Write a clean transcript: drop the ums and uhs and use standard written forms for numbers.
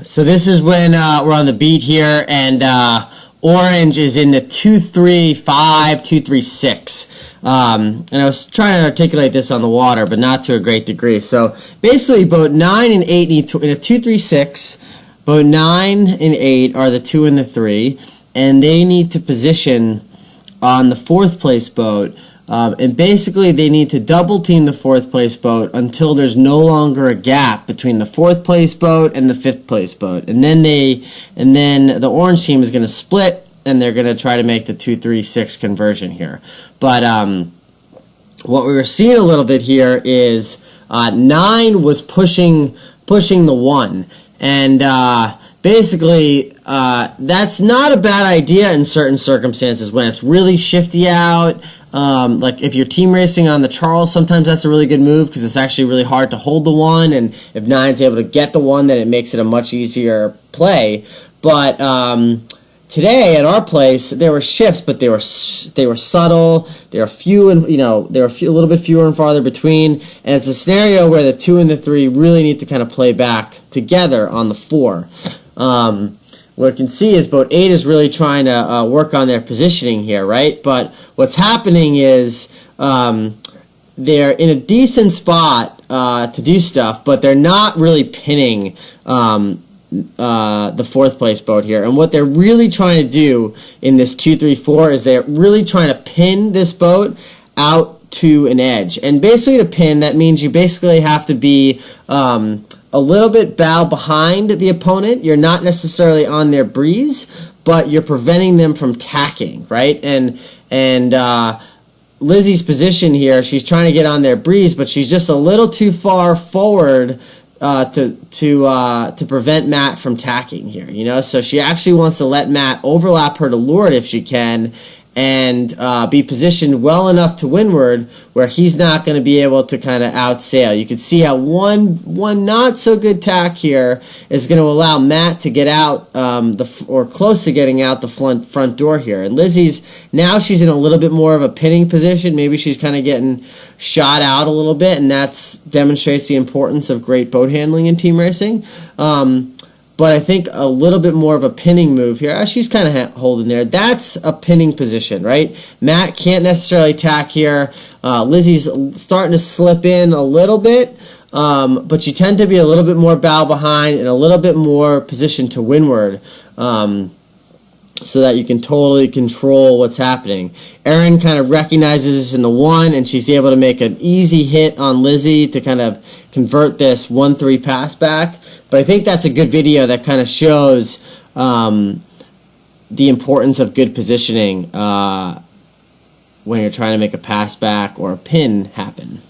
So this is when we're on the beat here, and orange is in the 2-3-5, 2-3-6. And I was trying to articulate this on the water, but not to a great degree. So basically, boat 9 and 8 need to, in a 2-3-6, boat 9 and 8 are the 2 and the 3, and they need to position on the 4th place boat. And basically, they need to double team the 4th place boat until there's no longer a gap between the 4th place boat and the 5th place boat. And then the orange team is going to split, and they're going to try to make the 2-3-6 conversion here. But what we were seeing a little bit here is 9 was pushing the 1, and basically, that's not a bad idea in certain circumstances when it's really shifty out. Like if you're team racing on the Charles, sometimes that's a really good move because it's actually really hard to hold the 1, and if 9's able to get the 1, then it makes it a much easier play. But today at our place, there were shifts, but they were subtle. They were few, and they were a little bit fewer and farther between. And it's a scenario where the 2 and the 3 really need to kind of play back together on the 4. What you can see is boat 8 is really trying to work on their positioning here, right? But what's happening is they're in a decent spot to do stuff, but they're not really pinning the 4th place boat here. And what they're really trying to do in this 2-3-4 is they're really trying to pin this boat out to an edge. And basically to pin, that means you basically have to be a little bit bow behind the opponent. You're not necessarily on their breeze, but you're preventing them from tacking, right? And Lizzie's position here, she's trying to get on their breeze, but she's just a little too far forward to prevent Matt from tacking here, So she actually wants to let Matt overlap her to lure it if she can, and be positioned well enough to windward where he's not going to be able to kind of outsail. You can see how one not so good tack here is going to allow Matt to get out or close to getting out the front door here. And Lizzie's she's in a little bit more of a pinning position. Maybe she's kind of getting shot out a little bit, and that demonstrates the importance of great boat handling in team racing. But I think a little bit more of a pinning move here. She's kind of holding there. That's a pinning position, right? Matt can't necessarily tack here. Lizzie's starting to slip in a little bit, but you tend to be a little bit more bow behind and a little bit more positioned to windward, so that you can totally control what's happening. Erin kind of recognizes this in the 1, and she's able to make an easy hit on Lizzie to kind of convert this 1-3 pass back. But I think that's a good video that kind of shows the importance of good positioning when you're trying to make a pass back or a pin happen.